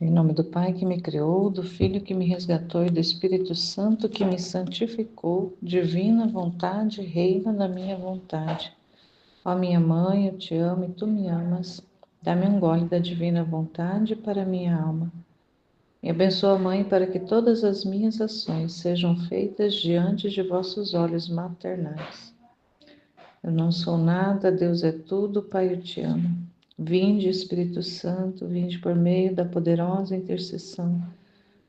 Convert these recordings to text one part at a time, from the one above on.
Em nome do Pai que me criou, do Filho que me resgatou e do Espírito Santo que me santificou, divina vontade, reina da minha vontade. Ó minha mãe, eu te amo e tu me amas. Dá-me um gole da divina vontade para minha alma. Me abençoa, Mãe, para que todas as minhas ações sejam feitas diante de vossos olhos maternais. Eu não sou nada, Deus é tudo, Pai, eu te amo. Vinde, Espírito Santo, vinde por meio da poderosa intercessão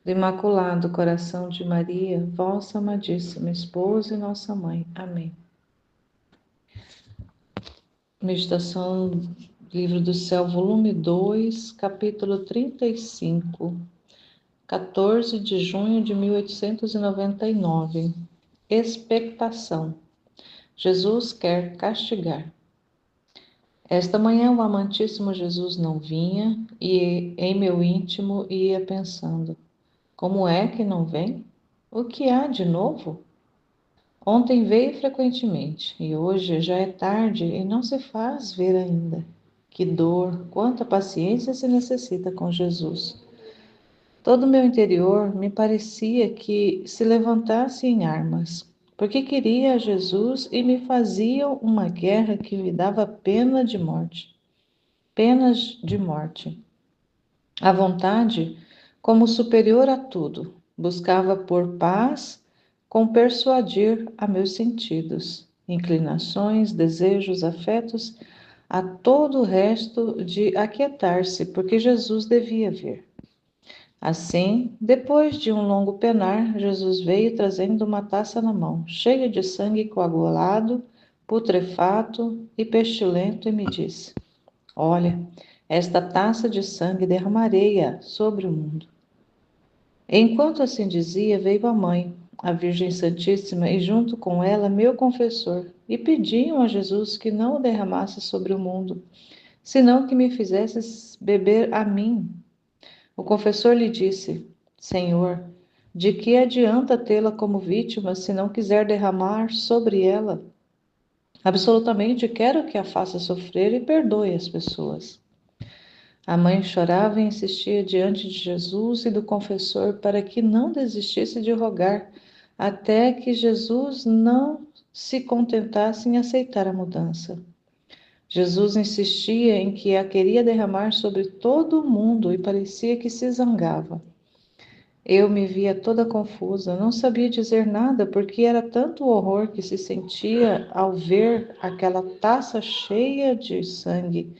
do Imaculado Coração de Maria, vossa amadíssima esposa e nossa mãe. Amém. Meditação, Livro do Céu, volume 2, capítulo 35, 14 de junho de 1899. Expectação. Jesus quer castigar. Esta manhã o amantíssimo Jesus não vinha e em meu íntimo ia pensando: como é que não vem? O que há de novo? Ontem veio frequentemente e hoje já é tarde e não se faz ver ainda. Que dor, quanta paciência se necessita com Jesus. Todo o meu interior me parecia que se levantasse em armas, porque queria a Jesus e me faziam uma guerra que me dava pena de morte. Penas de morte. A vontade, como superior a tudo, buscava por paz com persuadir a meus sentidos, inclinações, desejos, afetos, a todo o resto de aquietar-se, porque Jesus devia vir. Assim, depois de um longo penar, Jesus veio trazendo uma taça na mão, cheia de sangue coagulado, putrefato e pestilento, e me disse: olha, esta taça de sangue derramarei-a sobre o mundo. Enquanto assim dizia, veio a mãe, a Virgem Santíssima, e junto com ela meu confessor, e pediam a Jesus que não o derramasse sobre o mundo, senão que me fizesse beber a mim. O confessor lhe disse: Senhor, de que adianta tê-la como vítima se não quiser derramar sobre ela? Absolutamente quero que a faça sofrer e perdoe as pessoas. A mãe chorava e insistia diante de Jesus e do confessor para que não desistisse de rogar, até que Jesus não se contentasse em aceitar a mudança. Jesus insistia em que a queria derramar sobre todo o mundo e parecia que se zangava. Eu me via toda confusa, não sabia dizer nada, porque era tanto o horror que se sentia ao ver aquela taça cheia de sangue,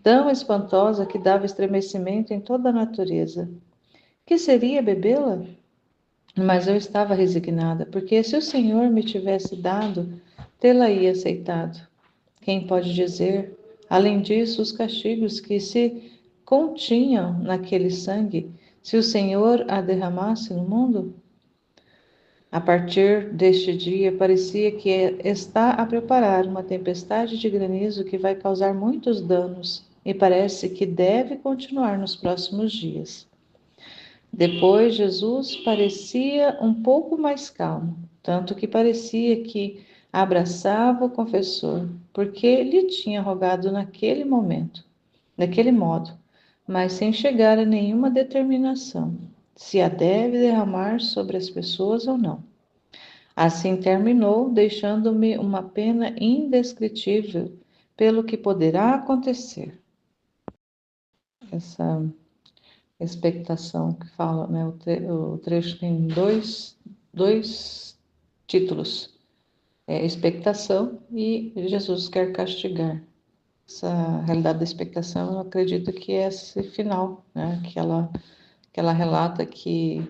tão espantosa que dava estremecimento em toda a natureza. Que seria bebê-la? Mas eu estava resignada, porque se o Senhor me tivesse dado, tê-la-ia aceitado. Quem pode dizer, além disso, os castigos que se continham naquele sangue, se o Senhor a derramasse no mundo? A partir deste dia, parecia que está a preparar uma tempestade de granizo que vai causar muitos danos e parece que deve continuar nos próximos dias. Depois, Jesus parecia um pouco mais calmo, tanto que parecia que abraçava o confessor, porque lhe tinha rogado naquele momento, daquele modo, mas sem chegar a nenhuma determinação, se a deve derramar sobre as pessoas ou não. Assim terminou, deixando-me uma pena indescritível pelo que poderá acontecer. Essa expectação que fala, né? O trecho tem dois títulos: expectação e Jesus quer castigar. Essa realidade da expectação, eu acredito que é esse final, né? Que ela relata que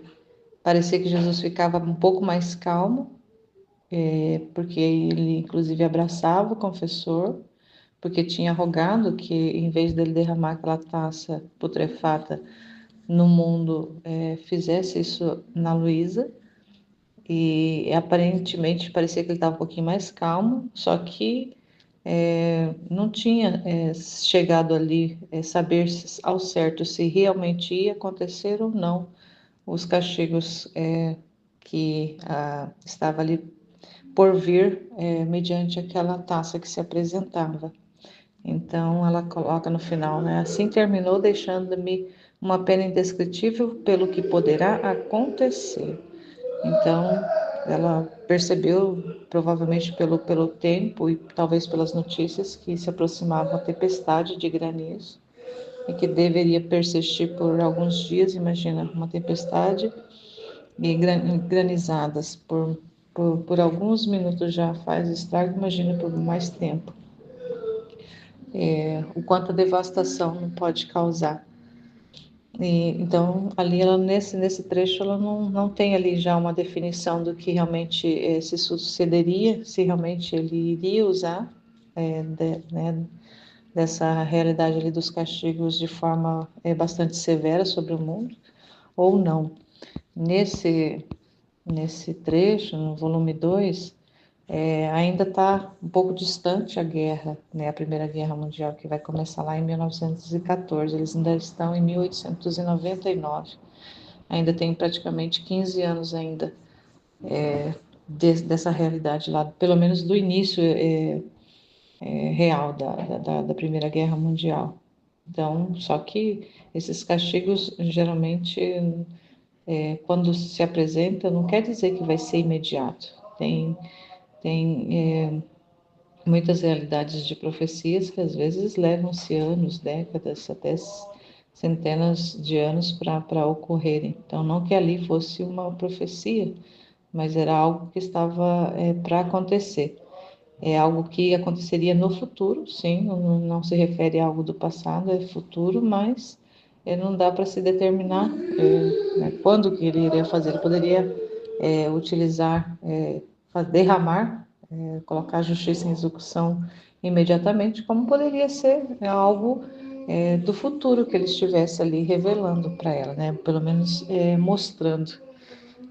parecia que Jesus ficava um pouco mais calmo, porque ele inclusive abraçava o confessor, porque tinha rogado que em vez dele derramar aquela taça putrefata no mundo, fizesse isso na Luísa, e aparentemente parecia que ele estava um pouquinho mais calmo, só que não tinha chegado ali saber ao certo se realmente ia acontecer ou não os castigos que estava ali por vir mediante aquela taça que se apresentava. Então ela coloca no final, né? Assim terminou deixando-me uma pena indescritível pelo que poderá acontecer. Então, ela percebeu, provavelmente pelo tempo e talvez pelas notícias, que se aproximava uma tempestade de granizo e que deveria persistir por alguns dias. Imagina, uma tempestade e granizadas por alguns minutos já faz estrago, imagina por mais tempo. O quanto a devastação não pode causar. Então, ali, ela, nesse trecho, ela não tem ali já uma definição do que realmente se sucederia, se realmente ele iria usar né, dessa realidade ali dos castigos de forma bastante severa sobre o mundo, ou não. Nesse trecho, no volume 2, ainda está um pouco distante a guerra, né, a Primeira Guerra Mundial, que vai começar lá em 1914. Eles ainda estão em 1899. Ainda tem praticamente 15 anos ainda dessa realidade lá, pelo menos do início real da Primeira Guerra Mundial. Então, só que esses castigos, geralmente, quando se apresenta, não quer dizer que vai ser imediato. Tem muitas realidades de profecias que às vezes levam-se anos, décadas, até centenas de anos para ocorrerem. Então, não que ali fosse uma profecia, mas era algo que estava para acontecer. É algo que aconteceria no futuro, sim, não se refere a algo do passado, é futuro, mas não dá para se determinar né, quando que ele iria fazer. Ele poderia utilizar, derramar, colocar a justiça em execução imediatamente, como poderia ser algo do futuro que ele estivesse ali revelando para ela, né? Pelo menos mostrando.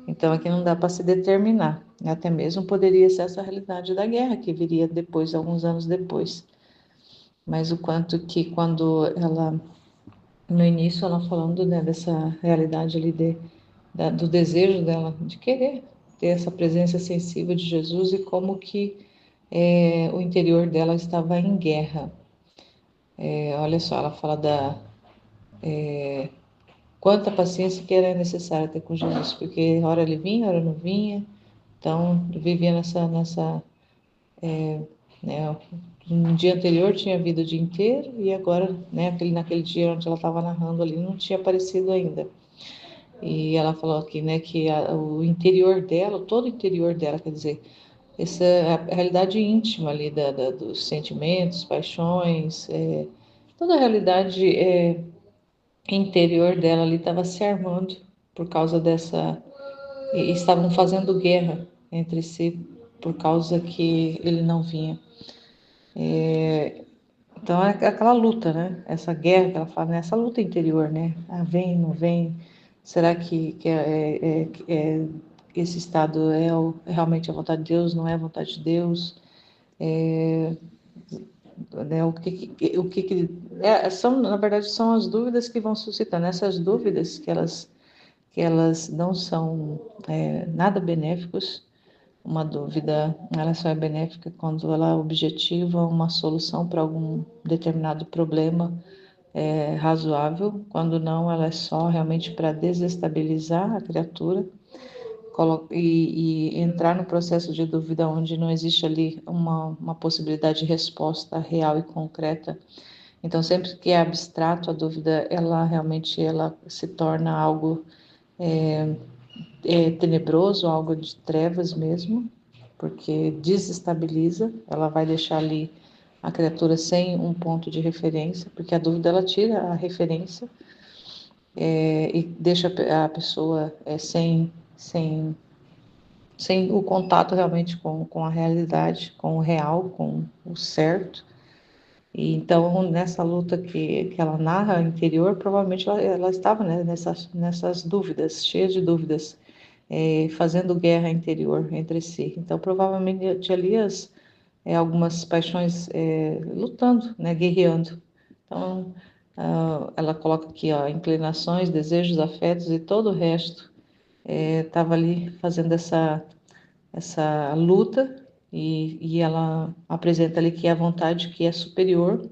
Então, aqui não dá para se determinar. Até mesmo poderia ser essa realidade da guerra, que viria depois, alguns anos depois. Mas o quanto que quando ela, no início, ela falando, né, dessa realidade ali do desejo dela de querer ter essa presença sensível de Jesus e como que o interior dela estava em guerra. Olha só, ela fala da quanta paciência que era necessária ter com Jesus, porque hora ele vinha, hora não vinha. Então, eu vivia né, no dia anterior tinha vindo o dia inteiro e agora, né, naquele dia onde ela estava narrando ali, não tinha aparecido ainda. E ela falou aqui, né, que o interior dela, todo o interior dela, quer dizer, essa é a realidade íntima ali dos sentimentos, paixões, toda a realidade interior dela ali estava se armando por causa dessa, e estavam fazendo guerra entre si por causa que ele não vinha. Então é aquela luta, né? Essa guerra que ela fala, né? Essa luta interior, né? Ah, vem, não vem? Será que esse estado realmente a vontade de Deus? Não é a vontade de Deus? Né? São, na verdade, são as dúvidas que vão suscitando. Essas dúvidas que elas não são nada benéficos. Uma dúvida, ela só é benéfica quando ela objetiva uma solução para algum determinado problema razoável, quando não, ela é só realmente para desestabilizar a criatura e entrar no processo de dúvida onde não existe ali uma possibilidade de resposta real e concreta. Então, sempre que é abstrato a dúvida, ela realmente se torna algo tenebroso, algo de trevas mesmo, porque desestabiliza, ela vai deixar ali a criatura sem um ponto de referência, porque a dúvida ela tira a referência e deixa a pessoa sem o contato realmente com a realidade, com o real, com o certo. E então, nessa luta que ela narra interior, provavelmente ela estava, né, nessas dúvidas, cheia de dúvidas, fazendo guerra interior entre si. Então, provavelmente ali algumas paixões lutando, né, guerreando. Então, ela coloca aqui, ó, inclinações, desejos, afetos e todo o resto estava ali fazendo essa luta e ela apresenta ali que a vontade que é superior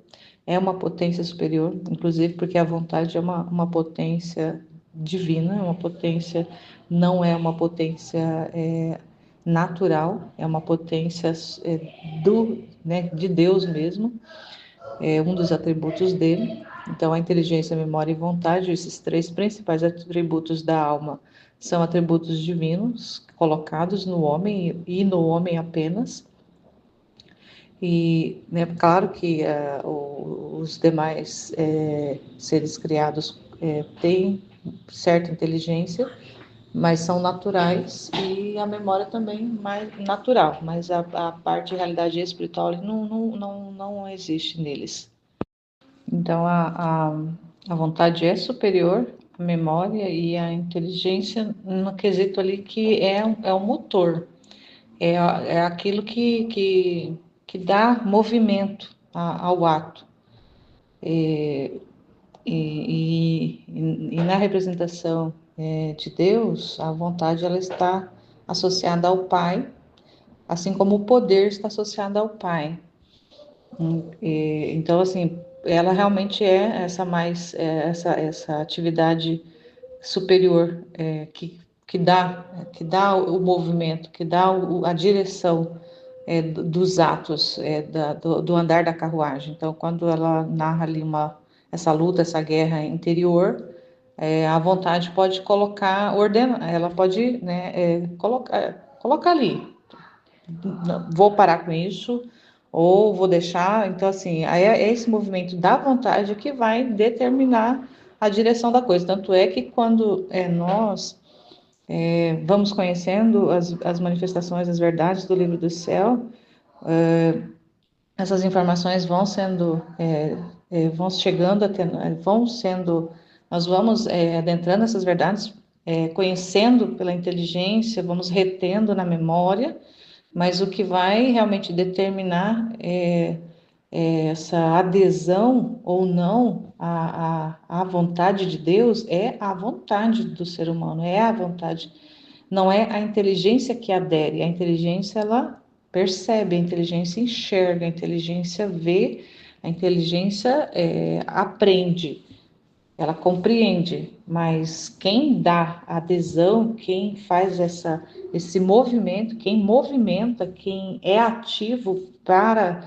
é uma potência superior, inclusive porque a vontade é uma potência divina, é uma potência, não é uma potência natural, é uma potência de Deus mesmo, é um dos atributos dele. Então, a inteligência, a memória e vontade, esses três principais atributos da alma, são atributos divinos colocados no homem e no homem apenas. E, né, claro que os demais seres criados têm certa inteligência, mas são naturais, e a memória também mais natural, mas a parte de realidade espiritual não existe neles. Então, a vontade é superior à memória e à inteligência no quesito ali que é o motor, é aquilo que dá movimento ao ato. E na representação de Deus, a vontade ela está associada ao Pai, assim como o poder está associado ao Pai. Então, assim, ela realmente é essa atividade superior que dá o movimento, que dá a direção dos atos do andar da carruagem. Então, quando ela narra ali essa luta, essa guerra interior, a vontade pode ela pode, né, colocar ali, vou parar com isso, ou vou deixar. Então, assim, é esse movimento da vontade que vai determinar a direção da coisa. Tanto é que quando nós vamos conhecendo as manifestações, as verdades do livro do céu, essas informações vão chegando até, nós vamos adentrando essas verdades, conhecendo pela inteligência, vamos retendo na memória, mas o que vai realmente determinar essa adesão ou não à vontade de Deus é a vontade do ser humano, é a vontade. Não é a inteligência que adere, a inteligência ela percebe, a inteligência enxerga, a inteligência vê, a inteligência aprende, ela compreende, mas quem dá adesão, quem faz esse movimento, quem movimenta, quem é ativo para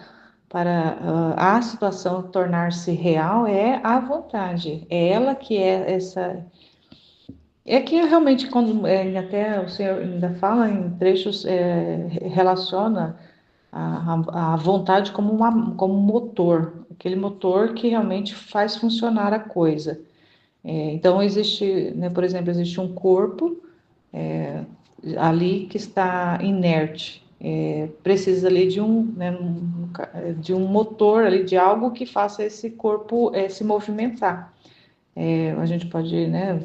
a situação tornar-se real é a vontade, é ela que é essa. É que realmente, quando até o Senhor ainda fala em trechos, relaciona a vontade como um motor, aquele motor que realmente faz funcionar a coisa. Então, existe, né, por exemplo, existe um corpo ali que está inerte, precisa ali de um motor, ali, de algo que faça esse corpo se movimentar. A gente pode, né,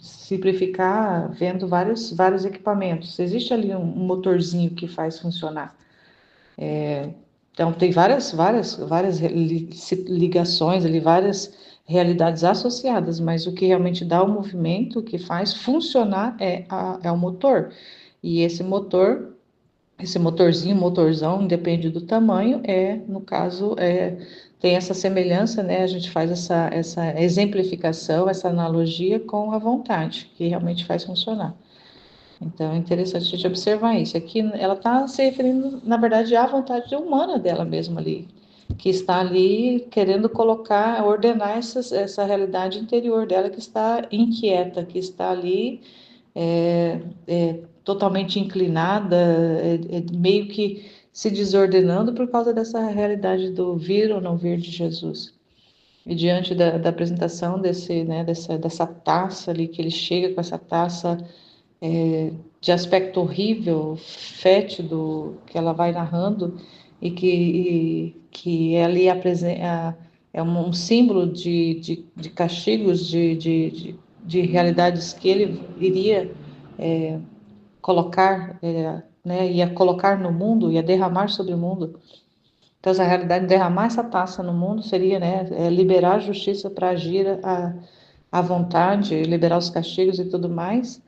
simplificar vendo vários equipamentos. Existe ali um motorzinho que faz funcionar. Então, tem várias ligações ali, várias realidades associadas, mas o que realmente dá o movimento, o que faz funcionar é o motor. E esse motorzão, independe do tamanho, no caso, tem essa semelhança, né? A gente faz essa exemplificação, essa analogia com a vontade, que realmente faz funcionar. Então, é interessante a gente observar isso. Aqui, ela está se referindo, na verdade, à vontade humana dela mesma ali, que está ali querendo ordenar essa realidade interior dela, que está inquieta, que está ali totalmente inclinada, meio que se desordenando por causa dessa realidade do vir ou não vir de Jesus. E diante da apresentação dessa taça ali, que ele chega com essa taça de aspecto horrível, fétido, que ela vai narrando, e que ali é um símbolo de castigos, de realidades que ele iria colocar, né, ia colocar no mundo, ia derramar sobre o mundo. Então, essa realidade, derramar essa taça no mundo seria, né, liberar a justiça para agir à vontade, liberar os castigos e tudo mais,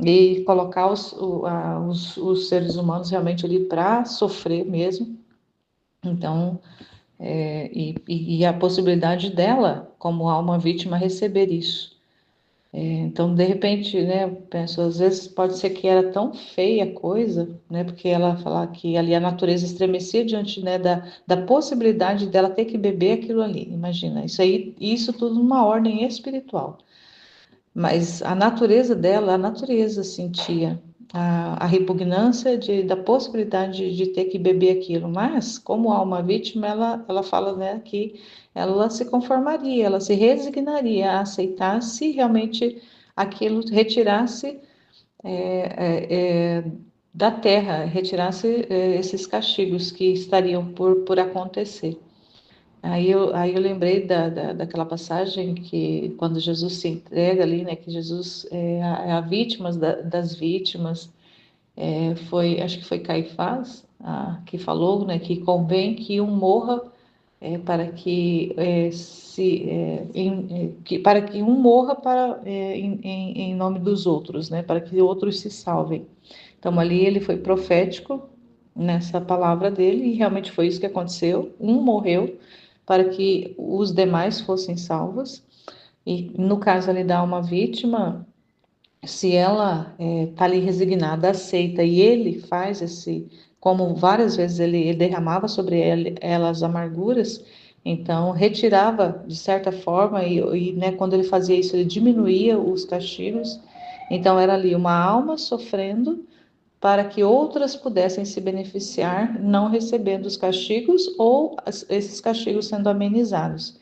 e colocar os seres humanos realmente ali para sofrer mesmo. Então, e a possibilidade dela, como alma vítima, receber isso. Então, de repente, né, eu penso, às vezes pode ser que era tão feia a coisa, né, porque ela fala que ali a natureza estremecia diante, né, da possibilidade dela ter que beber aquilo ali. Imagina, isso aí, isso tudo numa ordem espiritual. Mas a natureza dela, a natureza sentia a repugnância da possibilidade de ter que beber aquilo. Mas, como alma vítima, ela fala, né, que ela se conformaria, ela se resignaria a aceitar se realmente aquilo retirasse da terra, retirasse esses castigos que estariam por acontecer. Aí eu lembrei daquela passagem que quando Jesus se entrega ali, né, que Jesus é a vítima das vítimas, acho que foi Caifás que falou, né, que convém que um morra para que para que um morra em nome dos outros, né, para que outros se salvem. Então ali ele foi profético nessa palavra dele e realmente foi isso que aconteceu. Um morreu para que os demais fossem salvos. E no caso ali da alma vítima, se ela está ali resignada, aceita, e ele faz como várias vezes ele derramava sobre ela as amarguras, então retirava de certa forma, né, quando ele fazia isso, ele diminuía os castigos. Então era ali uma alma sofrendo para que outras pudessem se beneficiar, não recebendo os castigos ou esses castigos sendo amenizados.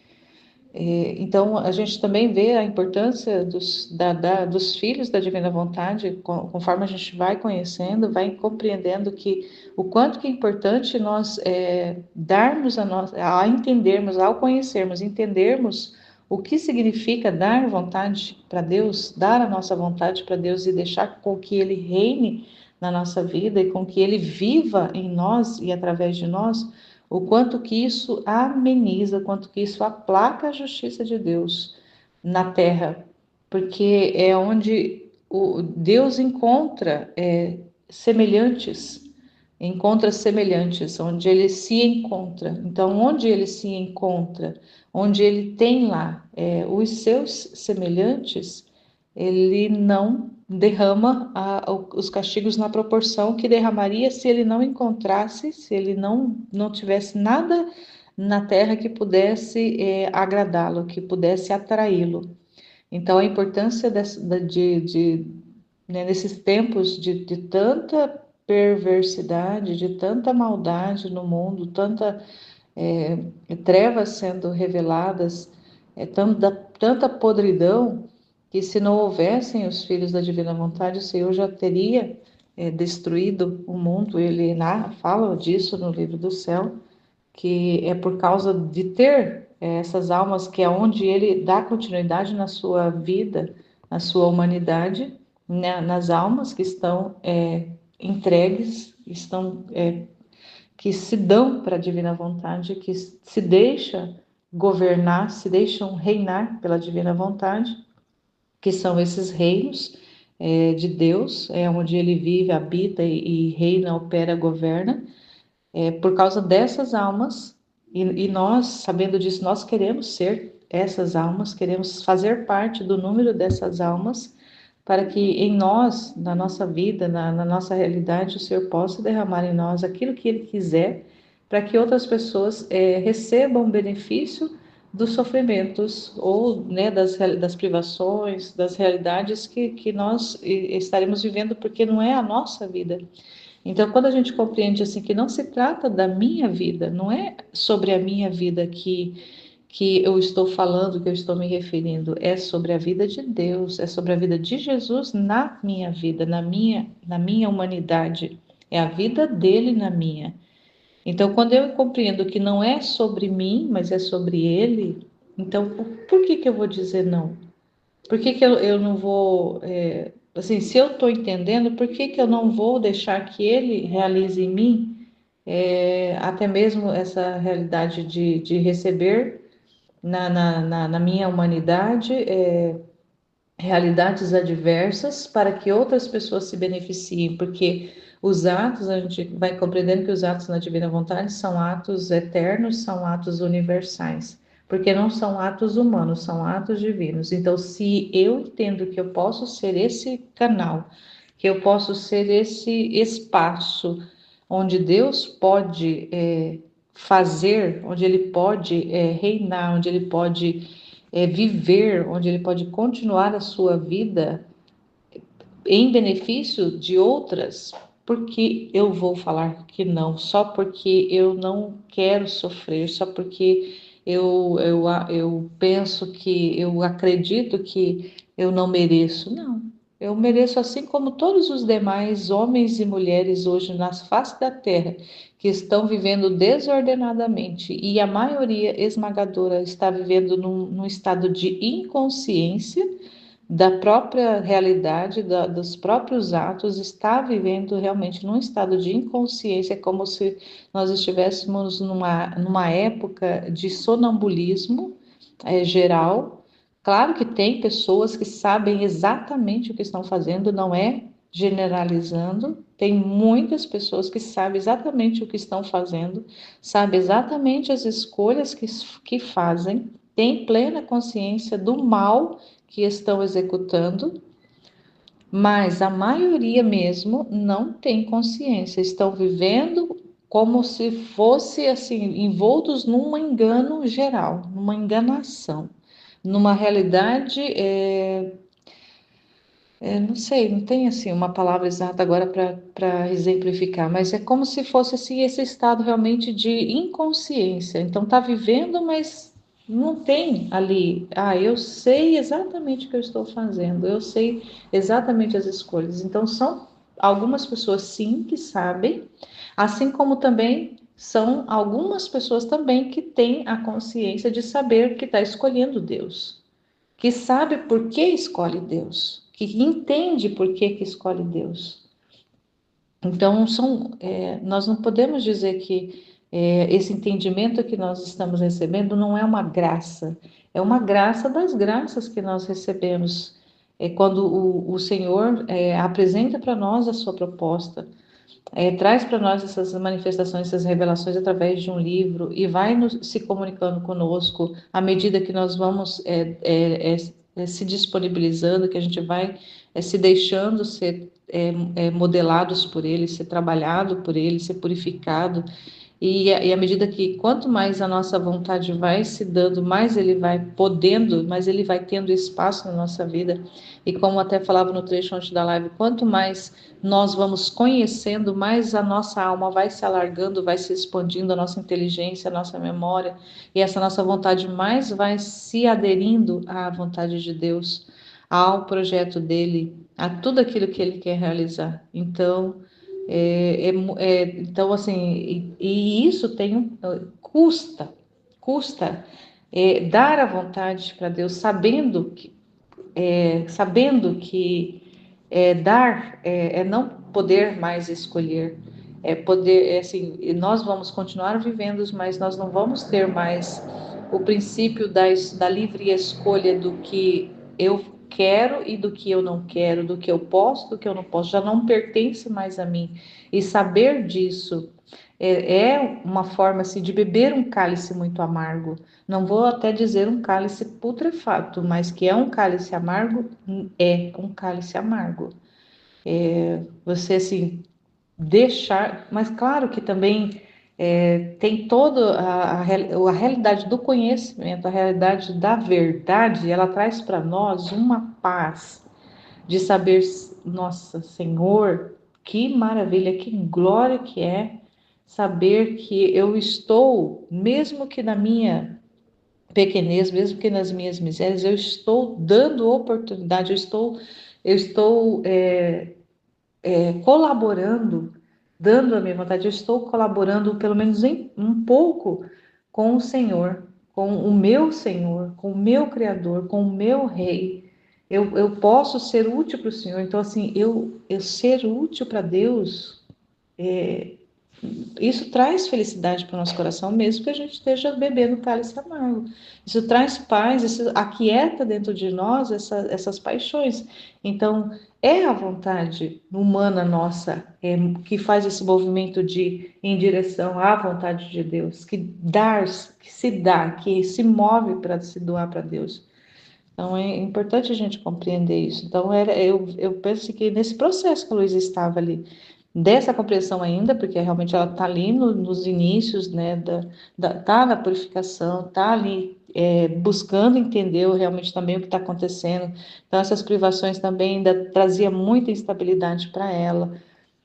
Então, a gente também vê a importância dos filhos da divina vontade, conforme a gente vai conhecendo, vai compreendendo que o quanto que é importante nós darmos a entendermos, ao conhecermos, entendermos o que significa dar vontade para Deus, dar a nossa vontade para Deus e deixar com que Ele reine na nossa vida e com que Ele viva em nós e através de nós, o quanto que isso ameniza, o quanto que isso aplaca a justiça de Deus na terra, porque é onde Deus encontra semelhantes, onde ele se encontra. Então, onde ele se encontra, onde ele tem lá os seus semelhantes, ele não derrama os castigos na proporção que derramaria se ele não encontrasse, se ele não tivesse nada na terra que pudesse agradá-lo, que pudesse atraí-lo. Então, a importância né, nesses tempos de tanta perversidade, de tanta maldade no mundo, tanta trevas sendo reveladas, tanta podridão, que se não houvessem os filhos da divina vontade, o Senhor já teria destruído o mundo. Ele fala disso no livro do céu, que é por causa de ter essas almas, que é onde ele dá continuidade na sua vida, na sua humanidade, né, nas almas que estão entregues, que se dão para a divina vontade, que se deixam governar, se deixam reinar pela divina vontade, que são esses reinos de Deus, onde ele vive, habita e reina, opera, governa. Por causa dessas almas, e nós, sabendo disso, nós queremos ser essas almas, queremos fazer parte do número dessas almas, para que em nós, na nossa vida, na nossa realidade, o Senhor possa derramar em nós aquilo que Ele quiser, para que outras pessoas recebam benefício dos sofrimentos ou né, das privações, das realidades que nós estaremos vivendo, porque não é a nossa vida. Então, quando a gente compreende assim que não se trata da minha vida, não é sobre a minha vida que eu estou falando, que eu estou me referindo, é sobre a vida de Deus, é sobre a vida de Jesus na minha vida, na minha humanidade, é a vida dele na minha. Então, quando eu compreendo que não é sobre mim, mas é sobre ele, então por que eu vou dizer não? Por que eu não vou, assim, se eu estou entendendo, por que eu não vou deixar que ele realize em mim até mesmo essa realidade de receber na minha humanidade realidades adversas para que outras pessoas se beneficiem, porque os atos, a gente vai compreendendo que os atos na divina vontade são atos eternos, são atos universais, porque não são atos humanos, são atos divinos. Então, se eu entendo que eu posso ser esse canal, que eu posso ser esse espaço onde Deus pode fazer, onde Ele pode reinar, onde Ele pode viver, onde Ele pode continuar a sua vida em benefício de outras, porque eu vou falar que não, só porque eu não quero sofrer, só porque eu penso que, eu acredito que eu não mereço. Não, eu mereço assim como todos os demais homens e mulheres hoje na face da terra, que estão vivendo desordenadamente, e a maioria esmagadora está vivendo num estado de inconsciência da própria realidade, dos próprios atos, está vivendo realmente num estado de inconsciência, como se nós estivéssemos numa época de sonambulismo geral. Claro que tem pessoas que sabem exatamente o que estão fazendo, não é generalizando, tem muitas pessoas que sabem exatamente o que estão fazendo, sabem exatamente as escolhas que fazem, têm plena consciência do mal que estão executando, mas a maioria mesmo não tem consciência, estão vivendo como se fosse assim, envoltos num engano geral, numa enganação, numa realidade, não sei, não tem assim uma palavra exata agora para exemplificar, mas é como se fosse assim esse estado realmente de inconsciência. Então está vivendo, mas não tem ali, eu sei exatamente o que eu estou fazendo, eu sei exatamente as escolhas. Então são algumas pessoas sim que sabem, assim como também são algumas pessoas também que têm a consciência de saber que está escolhendo Deus, que sabe por que escolhe Deus, que entende por que escolhe Deus. Então, nós não podemos dizer que esse entendimento que nós estamos recebendo não é uma graça, é uma graça das graças que nós recebemos. Quando o Senhor apresenta para nós a sua proposta, traz para nós essas manifestações, essas revelações através de um livro e vai se comunicando conosco à medida que nós vamos se disponibilizando, que a gente vai se deixando ser modelados por ele, ser trabalhado por ele, ser purificado. E à medida que quanto mais a nossa vontade vai se dando, mais ele vai podendo, mais ele vai tendo espaço na nossa vida. E como até falava no trecho antes da live, quanto mais nós vamos conhecendo, mais a nossa alma vai se alargando, vai se expandindo, a nossa inteligência, a nossa memória, e essa nossa vontade mais vai se aderindo à vontade de Deus, ao projeto dele, a tudo aquilo que ele quer realizar. Então, então assim, e isso custa dar a vontade para Deus, sabendo que dar não poder mais escolher, assim, nós vamos continuar vivendo, mas nós não vamos ter mais o princípio da livre escolha do que eu quero e do que eu não quero, do que eu posso, do que eu não posso, já não pertence mais a mim. E saber disso é uma forma assim, de beber um cálice muito amargo. Não vou até dizer um cálice putrefato, mas que é um cálice amargo, é um cálice amargo. Você assim deixar, mas claro que também tem toda a realidade do conhecimento, a realidade da verdade, ela traz para nós uma paz de saber, nossa Senhor, que maravilha, que glória que é saber que eu estou, mesmo que na minha pequenez, mesmo que nas minhas misérias, eu estou dando oportunidade, eu estou colaborando, dando a minha vontade, eu estou colaborando pelo menos um pouco com o Senhor, com o meu Senhor, com o meu Criador, com o meu Rei. Eu posso ser útil para o Senhor. Então, assim, eu ser útil para Deus isso traz felicidade para o nosso coração, mesmo que a gente esteja bebendo cálice amargo. Isso traz paz, isso aquieta dentro de nós essas paixões. Então, é a vontade humana nossa que faz esse movimento em direção à vontade de Deus, que se dá, que se move para se doar para Deus. Então, é importante a gente compreender isso. Então, eu penso que nesse processo que a Luísa estava ali, dessa compreensão ainda, porque realmente ela está ali nos inícios, né, tá na purificação, tá ali buscando entender realmente também o que está acontecendo. Então, essas privações também ainda trazia muita instabilidade para ela.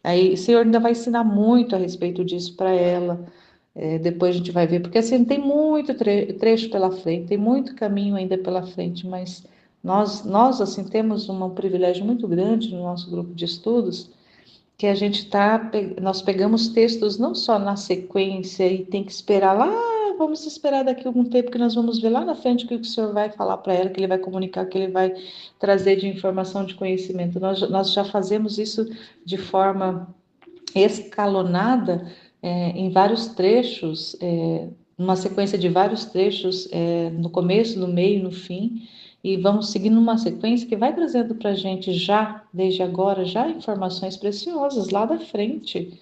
Aí, o Senhor ainda vai ensinar muito a respeito disso para ela. Depois a gente vai ver, porque assim, tem muito trecho pela frente, tem muito caminho ainda pela frente, mas nós assim, temos um privilégio muito grande no nosso grupo de estudos, que a gente nós pegamos textos não só na sequência e tem que esperar lá, vamos esperar daqui a algum tempo que nós vamos ver lá na frente o que o Senhor vai falar para ela, que Ele vai comunicar, que Ele vai trazer de informação, de conhecimento. Nós já fazemos isso de forma escalonada em vários trechos, uma sequência de vários trechos, no começo, no meio, no fim, e vamos seguindo uma sequência que vai trazendo para a gente já, desde agora, já informações preciosas lá da frente.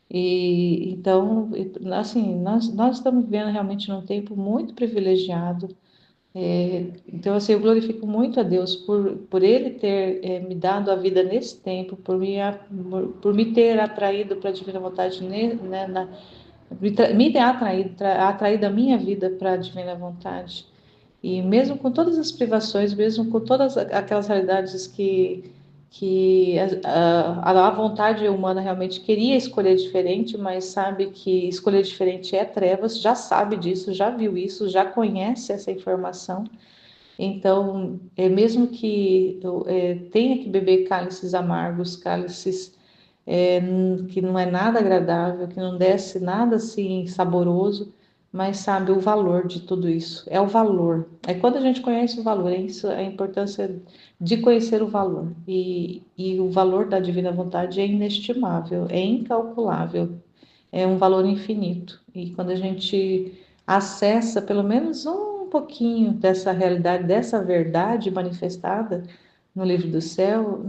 E então, assim, nós estamos vivendo realmente num tempo muito privilegiado. Então, assim, eu glorifico muito a Deus por Ele ter me dado a vida nesse tempo, por me ter atraído para a Divina Vontade, né, me ter atraído a minha vida para a Divina Vontade. E mesmo com todas as privações, mesmo com todas aquelas realidades que a vontade humana realmente queria escolher diferente, mas sabe que escolher diferente é trevas, já sabe disso, já viu isso, já conhece essa informação. Então, mesmo que eu tenha que beber cálices amargos, cálices que não é nada agradável, que não desce nada assim saboroso, mas sabe o valor de tudo isso. É o valor. É quando a gente conhece o valor, é isso a importância de conhecer o valor. E o valor da divina vontade é inestimável, é incalculável, é um valor infinito. E quando a gente acessa pelo menos um pouquinho dessa realidade, dessa verdade manifestada no livro do céu,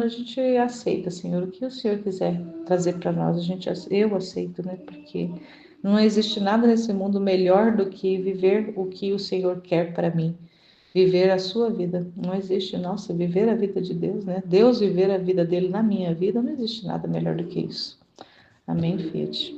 a gente aceita, Senhor, o que o Senhor quiser trazer para nós, eu aceito, né? Porque não existe nada nesse mundo melhor do que viver o que o Senhor quer para mim, viver a sua vida. Não existe, nossa, viver a vida de Deus, né? Deus viver a vida dele na minha vida, não existe nada melhor do que isso. Amém, Fiat.